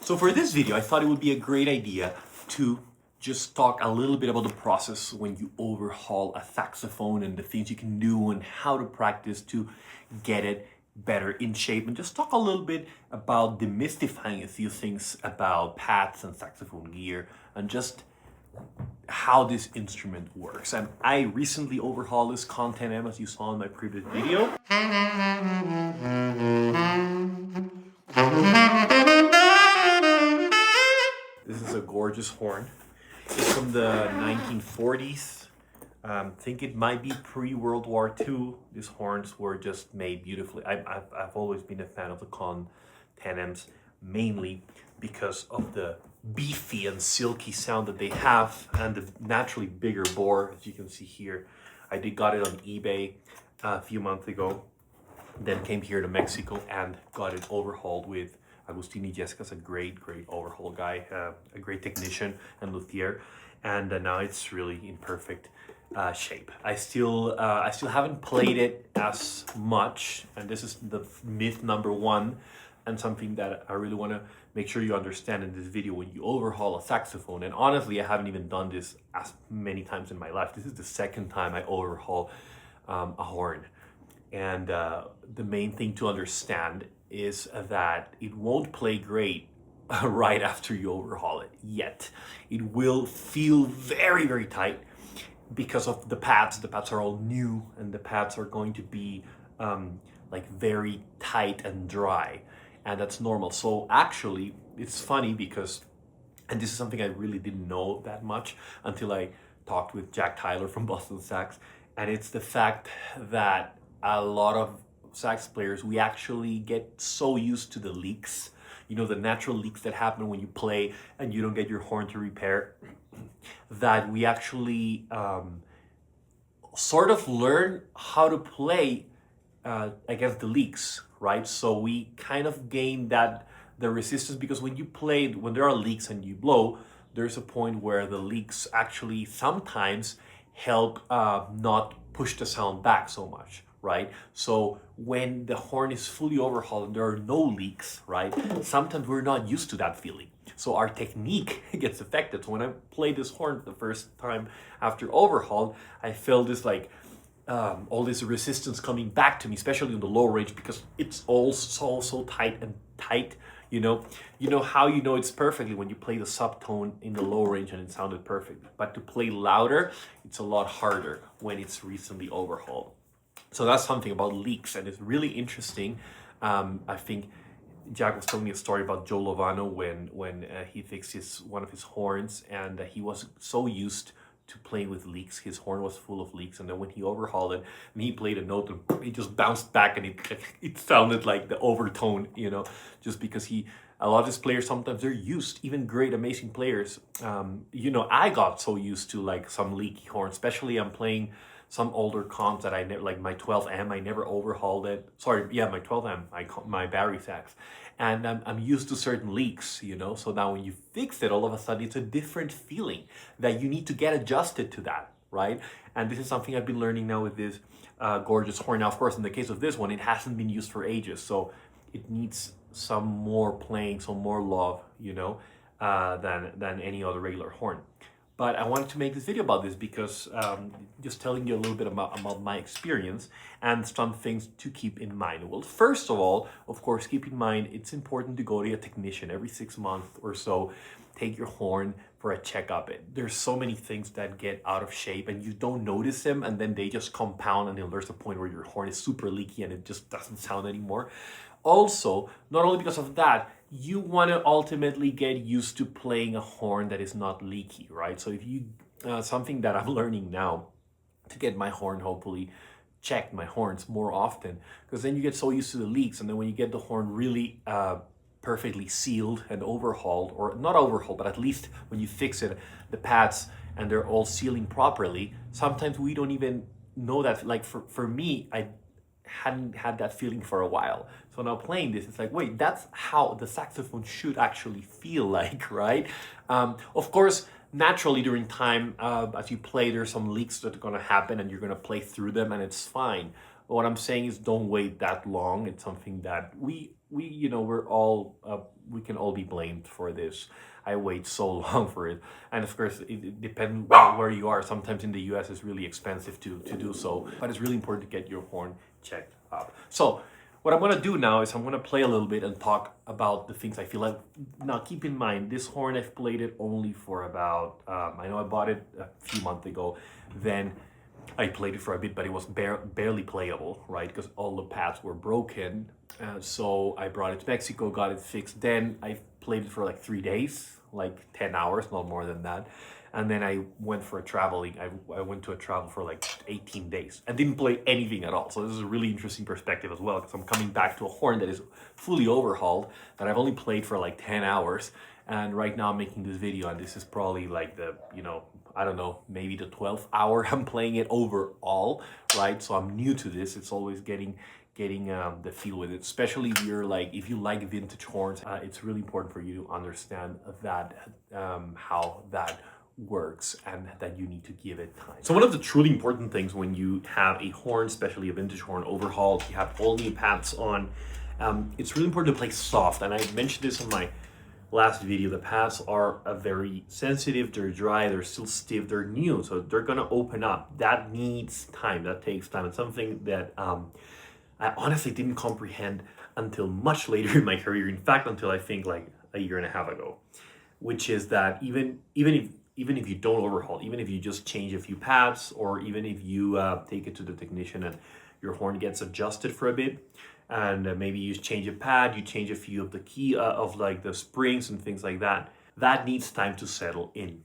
So for this video, I thought it would be a great idea to just talk a little bit about the process when you overhaul a saxophone and the things you can do and how to practice to get it better in shape, and just talk a little bit about demystifying a few things about pads and saxophone gear and just how this instrument works. And I recently overhauled this Conn 10M, as you saw in my previous video. This is a gorgeous horn. It's from the 1940s. Think it might be pre-World War II. These horns were just made beautifully. I've always been a fan of the Conn 10Ms, mainly because of the beefy and silky sound that they have and the naturally bigger bore, as you can see here. I got it on eBay a few months ago, then came here to Mexico and got it overhauled with Agustini Jessica's a great overhaul guy, a great technician and luthier, and now it's really in perfect shape. I still haven't played it as much, and this is the myth number one, and something that I really want to make sure you understand in this video. When you overhaul a saxophone, and honestly, I haven't even done this as many times in my life. This is the second time I overhaul a horn, and the main thing to understand is that it won't play great right after you overhaul it yet. It will feel very tight because of the pads. The pads are all new and the pads are going to be like very tight and dry, and that's normal. So actually it's funny because, and this is something I really didn't know that much until I talked with Jack Tyler from Boston Sax, and it's the fact that a lot of sax players, we actually get so used to the leaks, you know, the natural leaks that happen when you play and you don't get your horn to repair, that we actually sort of learn how to play against the leaks, right? So we kind of gain the resistance, because when you play, when there are leaks and you blow, there's a point where the leaks actually sometimes help not push the sound back so much, right? So when the horn is fully overhauled and there are no leaks, right, sometimes we're not used to that feeling. So our technique gets affected. So when I played this horn the first time after overhaul, I felt this like all this resistance coming back to me, especially in the low range, because it's all so tight. You know how you know it's perfectly when you play the subtone in the low range and it sounded perfect. But to play louder, it's a lot harder when it's recently overhauled. So that's something about leaks, and it's really interesting. I think Jack was telling me a story about Joe Lovano when he fixed one of his horns, and he was so used to playing with leaks. His horn was full of leaks, and then when he overhauled it and he played a note, and it just bounced back, and it sounded like the overtone, you know, just because a lot of his players, sometimes they're used, even great, amazing players. You know, I got so used to like some leaky horn, especially I'm playing some older comps that I never, like my 12M, I never overhauled it. Sorry, yeah, my 12M, my Barry sax. And I'm used to certain leaks, you know? So now when you fix it, all of a sudden it's a different feeling that you need to get adjusted to that, right? And this is something I've been learning now with this gorgeous horn. Now, of course, in the case of this one, it hasn't been used for ages. So it needs some more playing, some more love, you know, than any other regular horn. But I wanted to make this video about this because just telling you a little bit about my experience and some things to keep in mind. Well, first of all, of course, keep in mind it's important to go to a technician every 6 months or so. Take your horn for a checkup. There's so many things that get out of shape and you don't notice them, and then they just compound, and then there's a point where your horn is super leaky and it just doesn't sound anymore. Also, not only because of that, you want to ultimately get used to playing a horn that is not leaky, right? So if you, something that I'm learning now to get my horn, hopefully check my horns more often, because then you get so used to the leaks, and then when you get the horn really perfectly sealed and overhauled, or not overhauled, but at least when you fix it, the pads, and they're all sealing properly, sometimes we don't even know that. Like for me, I hadn't had that feeling for a while. So now playing this, it's like, wait, that's how the saxophone should actually feel like, right? Of course, naturally during time, as you play, there's some leaks that are gonna happen and you're gonna play through them and it's fine. But what I'm saying is don't wait that long. It's something that we you know, we're all we can all be blamed for this. I wait so long for it, and of course it depends where you are. Sometimes in the US it's really expensive to do so, but it's really important to get your horn checked out. So what I'm gonna do now is I'm gonna play a little bit and talk about the things I feel like. Now keep in mind, this horn I've played it only for about, I know I bought it a few months ago, then I played it for a bit, but it was barely playable, right? Because all the pads were broken. So I brought it to Mexico, got it fixed. Then I played it for like 3 days, like 10 hours, not more than that. And then I went for a traveling. I went to a travel for like 18 days and didn't play anything at all. So this is a really interesting perspective as well, because I'm coming back to a horn that is fully overhauled, that I've only played for like 10 hours. And right now I'm making this video, and this is probably like the, I don't know, maybe the 12th hour I'm playing it overall, right? So I'm new to this. It's always getting the feel with it, especially if you're like, if you like vintage horns. It's really important for you to understand that how that works, and that you need to give it time. So one of the truly important things when you have a horn, especially a vintage horn overhauled, you have all new pads on, it's really important to play soft. And I mentioned this in my last video. The pads are very sensitive, they're dry, they're still stiff, they're new, so they're gonna open up. That needs time, that takes time. It's something that I honestly didn't comprehend until much later in my career. In fact, until I think like a year and a half ago, which is that even if you don't overhaul, even if you just change a few pads, or even if you take it to the technician and your horn gets adjusted for a bit, and maybe you change a pad, you change a few of the key of like the springs and things like that, that needs time to settle in,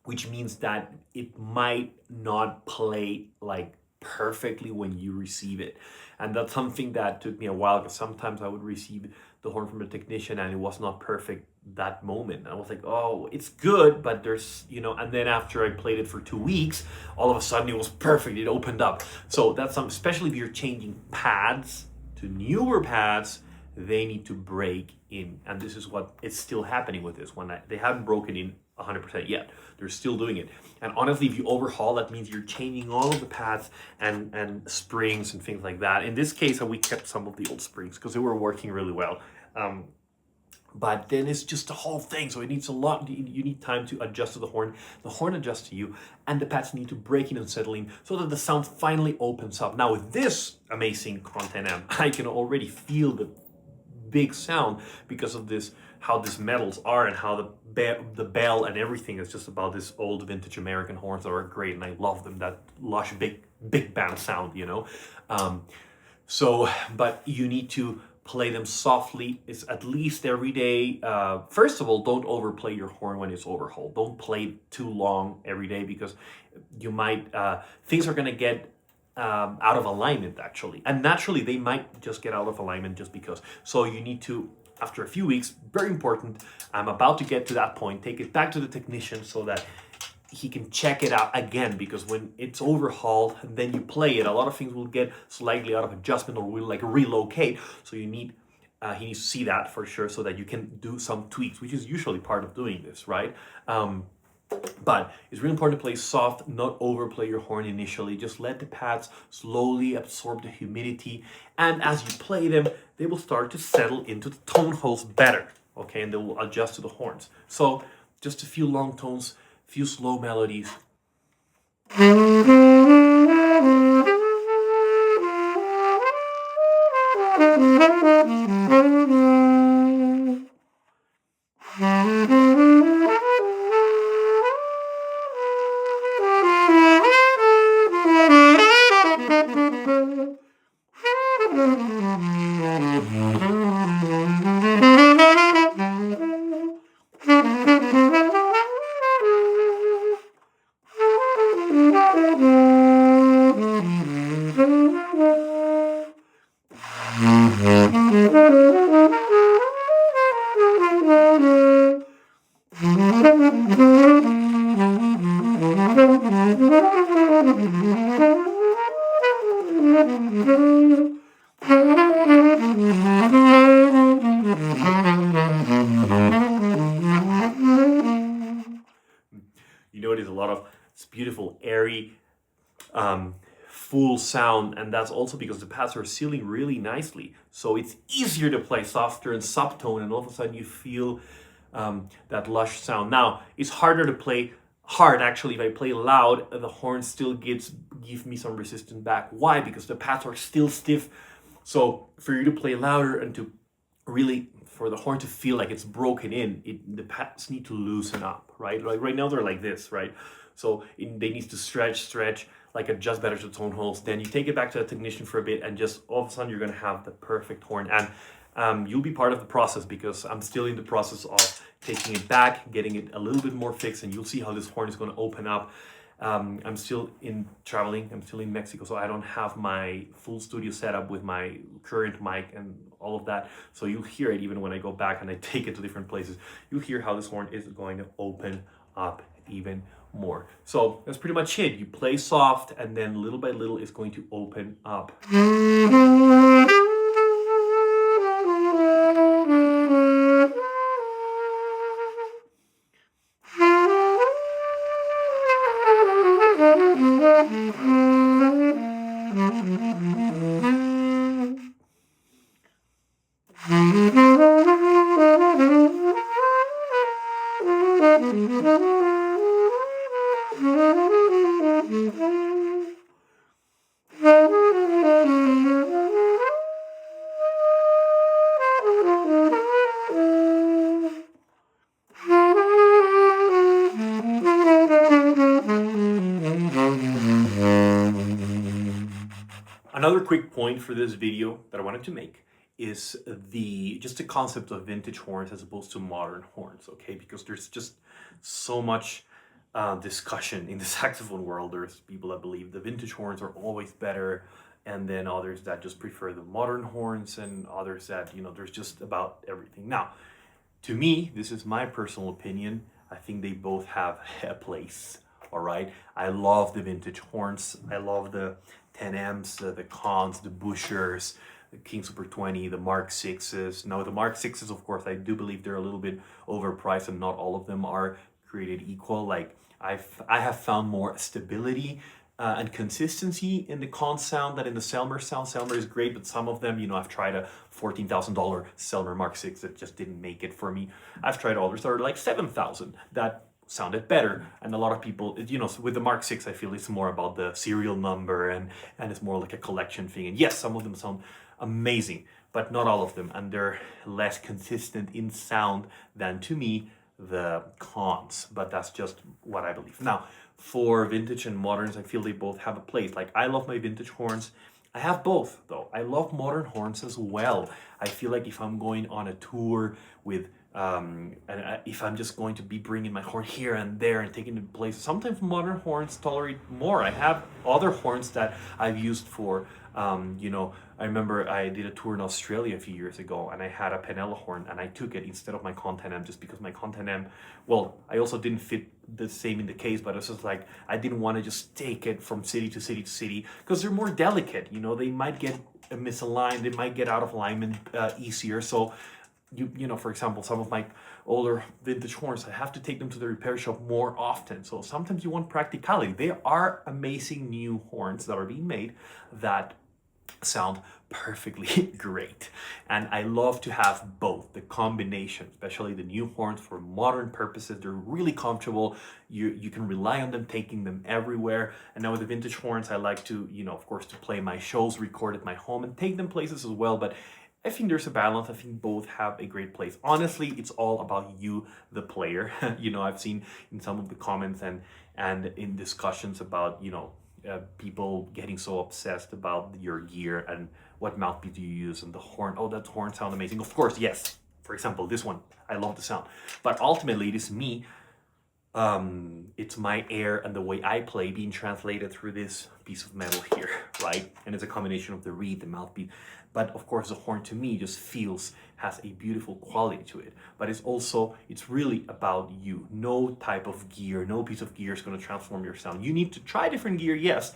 which means that it might not play like perfectly when you receive it. And that's something that took me a while, because sometimes I would receive the horn from the technician and it was not perfect that moment. I was like, oh, it's good, but there's, and then after I played it for 2 weeks, all of a sudden it was perfect, it opened up. So that's something, especially if you're changing pads to newer pads, they need to break in. And this is what is still happening with this one. They haven't broken in 100% yet. They're still doing it. And honestly, if you overhaul, that means you're changing all of the pads and springs and things like that. In this case, we kept some of the old springs because they were working really well. But then it's just the whole thing. So it needs a lot. You need time to adjust to the horn adjusts to you, and the pads need to break in and settle in so that the sound finally opens up. Now with this amazing Conn 10M, I can already feel the big sound because of this, how these metals are, and how the bell and everything is just about this old vintage American horns that are great, and I love them, that lush big band sound, but you need to play them softly. It's at least every day. First of all, don't overplay your horn when it's overhauled. Don't play too long every day, because you might things are gonna get out of alignment actually, and naturally they might just get out of alignment just because. So you need to, after a few weeks, very important, I'm about to get to that point, take it back to the technician so that he can check it out again, because when it's overhauled and then you play it, a lot of things will get slightly out of adjustment or will like relocate. So you need he needs to see that for sure, so that you can do some tweaks, which is usually part of doing this, right? But it's really important to play soft, not overplay your horn initially. Just let the pads slowly absorb the humidity, and as you play them, they will start to settle into the tone holes better, okay? And they will adjust to the horns. So just a few long tones, few slow melodies. You notice a lot of this beautiful airy full sound, and that's also because the pads are sealing really nicely. So it's easier to play softer and subtone, and all of a sudden you feel that lush sound. Now, it's harder to play hard actually. If I play loud, the horn still give me some resistance back. Why? Because the pads are still stiff. So for you to play louder and to really, for the horn to feel like it's broken in, the pads need to loosen up, right? Like right now they're like this, right? So they need to stretch, like adjust better to tone holes. Then you take it back to the technician for a bit, and just all of a sudden you're gonna have the perfect horn. And you'll be part of the process, because I'm still in the process of taking it back, getting it a little bit more fixed, and you'll see how this horn is gonna open up. I'm still traveling. I'm still in Mexico, so I don't have my full studio setup with my current mic and all of that. So you'll hear it even when I go back and I take it to different places. You'll hear how this horn is going to open up even more. So that's pretty much it. You play soft, and then little by little it's going to open up. Another quick point for this video that I wanted to make is just the concept of vintage horns as opposed to modern horns, okay? Because there's just so much discussion in the saxophone world. There's people that believe the vintage horns are always better, and then others that just prefer the modern horns, and others that, there's just about everything. Now, to me, this is my personal opinion, I think they both have a place, all right? I love the vintage horns. I love the 10Ms, the Conns, the Bushers, the King Super 20, the Mark 6s. Now, the Mark 6s, of course, I do believe they're a little bit overpriced, and not all of them are created equal. Like, I have found more stability and consistency in the Conn sound than in the Selmer sound. Selmer is great, but some of them, I've tried a $14,000 Selmer Mark 6 that just didn't make it for me. I've tried others that are like $7,000 that sounded better, and a lot of people, with the Mark 6, I feel it's more about the serial number, and it's more like a collection thing. And yes, some of them sound amazing, but not all of them, and they're less consistent in sound than, to me, the Conns. But that's just what I believe. Now, for vintage and moderns, I feel they both have a place. Like, I love my vintage horns. I have both, though. I love modern horns as well. I feel like if I'm going on a tour with if I'm just going to be bringing my horn here and there and taking it places, sometimes modern horns tolerate more. I have other horns that I've used for, I remember I did a tour in Australia a few years ago, and I had a Penella horn, and I took it instead of my Conn 10M, just because my Conn 10M, well, I also didn't fit the same in the case, but it's just like, I didn't want to just take it from city to city to city, because they're more delicate, they might get misaligned, they might get out of alignment easier. So for example, some of my older vintage horns, I have to take them to the repair shop more often. So sometimes you want practicality. There are amazing new horns that are being made that sound perfectly great, and I love to have both, the combination, especially the new horns for modern purposes. They're really comfortable. You can rely on them, taking them everywhere. And now with the vintage horns, I like to, of course, to play my shows, record at my home, and take them places as well. But I think there's a balance. I think both have a great place. Honestly, it's all about you, the player. I've seen in some of the comments and in discussions about, people getting so obsessed about your gear and what mouthpiece do you use and the horn. Oh, that horn sounds amazing. Of course, yes. For example, this one, I love the sound. But ultimately, it is me. It's my air and the way I play being translated through this piece of metal here, right? And it's a combination of the reed, the mouthpiece. But of course, the horn to me just has a beautiful quality to it. But it's really about you. No type of gear, no piece of gear is going to transform your sound. You need to try different gear, yes,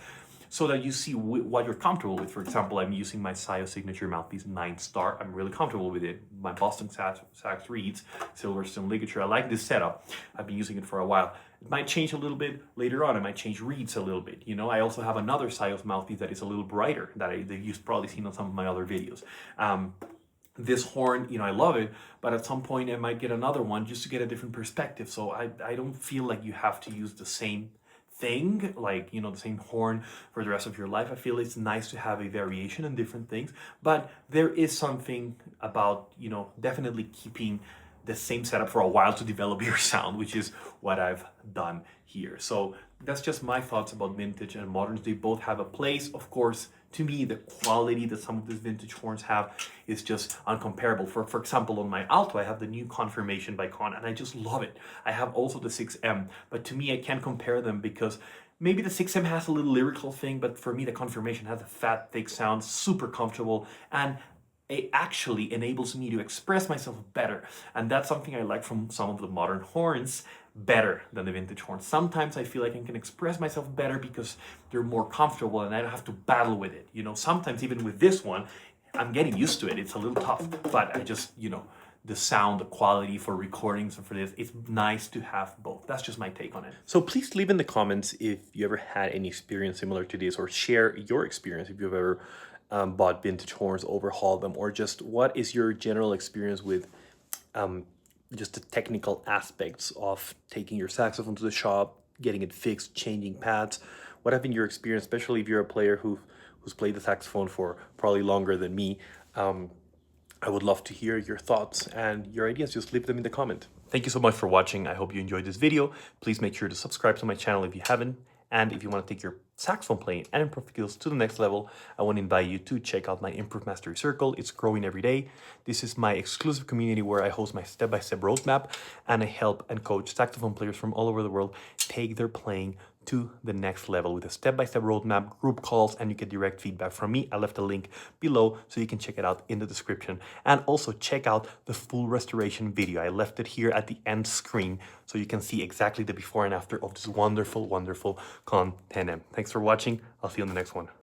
so that you see what you're comfortable with. For example, I'm using my Sio Signature Mouthpiece 9-star. I'm really comfortable with it. My Boston Sax reeds, Silverstone ligature. I like this setup. I've been using it for a while. It might change a little bit later on. I might change reeds a little bit. You know, I also have another Sio mouthpiece that is a little brighter that you've probably seen on some of my other videos. This horn, you know, I love it, but at some point I might get another one just to get a different perspective. So I don't feel like you have to use the same thing, like, you know, the same horn for the rest of your life. I feel it's nice to have a variation in different things, but there is something about, you know, definitely keeping the same setup for a while to develop your sound, which is what I've done here. So that's just my thoughts about vintage and moderns. They both have a place. Of course, to me, the quality that some of these vintage horns have is just uncomparable. For example, on my alto, I have the new Confirmation by Conn, and I just love it. I have also the 6M, but to me, I can't compare them because maybe the 6M has a little lyrical thing, but for me, the Confirmation has a fat, thick sound, super comfortable, and it actually enables me to express myself better. And that's something I like from some of the modern horns better than the vintage horns. Sometimes I feel like I can express myself better because they're more comfortable and I don't have to battle with it. You know, sometimes even with this one, I'm getting used to it. It's a little tough, but I just, you know, the sound, the quality for recordings and for this, it's nice to have both. That's just my take on it. So please leave in the comments if you ever had any experience similar to this, or share your experience if you've ever bought vintage horns, overhauled them, or just what is your general experience with just the technical aspects of taking your saxophone to the shop, getting it fixed, changing pads. What have been your experience, especially if you're a player who's played the saxophone for probably longer than me? I would love to hear your thoughts and your ideas. Just leave them in the comment. Thank you so much for watching. I hope you enjoyed this video. Please make sure to subscribe to my channel if you haven't. And if you want to take your saxophone playing and improv skills to the next level, I want to invite you to check out my Improv Mastery Circle. It's growing every day. This is my exclusive community where I host my step-by-step roadmap, and I help and coach saxophone players from all over the world take their playing to the next level with a step-by-step roadmap, group calls, and you get direct feedback from me. I left a link below so you can check it out in the description. And also check out the full restoration video. I left it here at the end screen so you can see exactly the before and after of this wonderful, wonderful Conn 10M. Thanks for watching. I'll see you in the next one.